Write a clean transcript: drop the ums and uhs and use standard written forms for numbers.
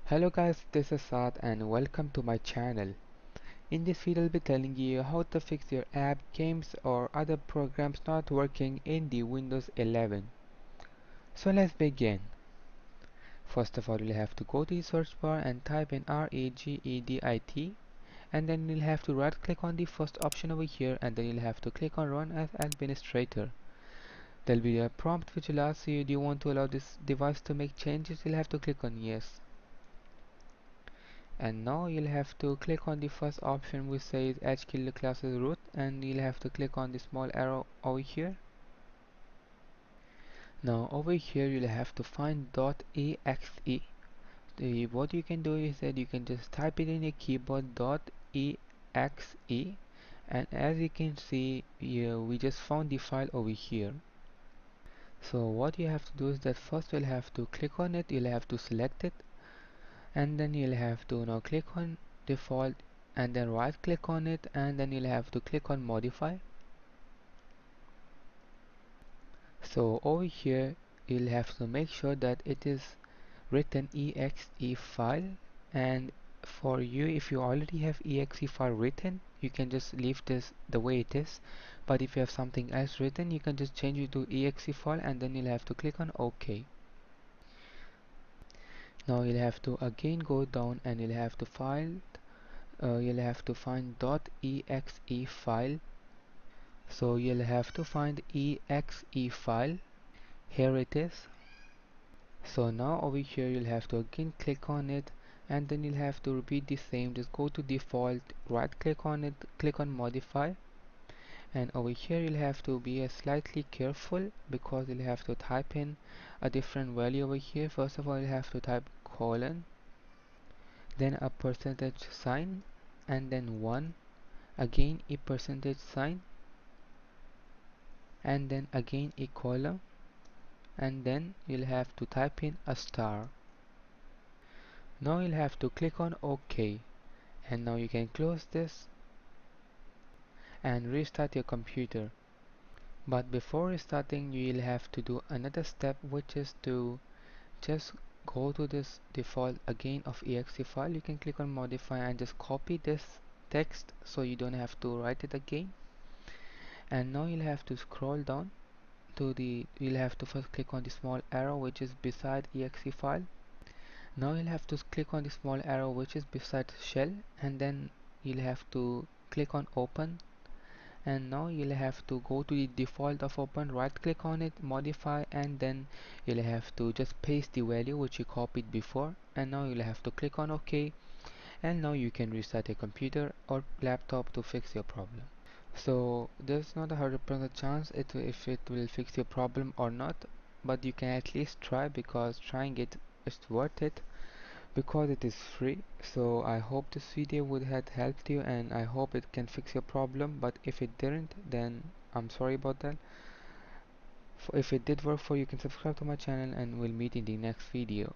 Hello guys, this is Saad and welcome to my channel. In this video I'll be telling you how to fix your app, games or other programs not working in the Windows 11. So let's begin. First of all, you'll have to go to the search bar and type in REGEDIT, and then you'll have to right click on the first option over here, and then you'll have to click on run as administrator. There'll be a prompt which will ask you, do you want to allow this device to make changes? You'll have to click on yes. And now you'll have to click on the first option which says HKiller classes root, and you'll have to click on the small arrow over here. Now over here you'll have to find .exe. What you can do is that you can just type it in your keyboard .exe, and as you can see we just found the file over here. So what you have to do is that first you'll have to click on it, you'll have to select it, and then you'll have to now click on default and then right click on it, and then you'll have to click on modify. So over here you'll have to make sure that it is written exe file, and for you, if you already have exe file written, you can just leave this the way it is, but if you have something else written, you can just change it to exe file, and then you'll have to click on OK. Now you'll have to again go down and you'll have to you'll have to find .exe file. So you'll have to find exe file. Here it is. So now over here you'll have to again click on it, and then you'll have to repeat the same. Just go to default, right click on it, click on modify, and over here you'll have to be slightly careful because you'll have to type in a different value over here. First of all, you'll have to type colon, then a percentage sign, and then 1, again a percentage sign, and then again a column, and then you'll have to type in a star. Now you'll have to click on OK, and now you can close this and restart your computer. But before restarting, you'll have to do another step, which is to just go to this default again of exe file. You can click on modify and just copy this text so you don't have to write it again. And now you'll have to scroll down to you'll have to first click on the small arrow which is beside exe file. Now you'll have to click on the small arrow which is beside shell, and then you'll have to click on open, and now you'll have to go to the default of open, right click on it, modify, and then you'll have to just paste the value which you copied before, and now you'll have to click on OK, and now you can restart your computer or laptop to fix your problem. So there's not a 100% chance if it will fix your problem or not, but you can at least try, because trying it is worth it because it is free. So I hope this video would have helped you, and I hope it can fix your problem, but if it didn't, then I'm sorry about that. If it did work for you, you can subscribe to my channel, and we'll meet in the next video.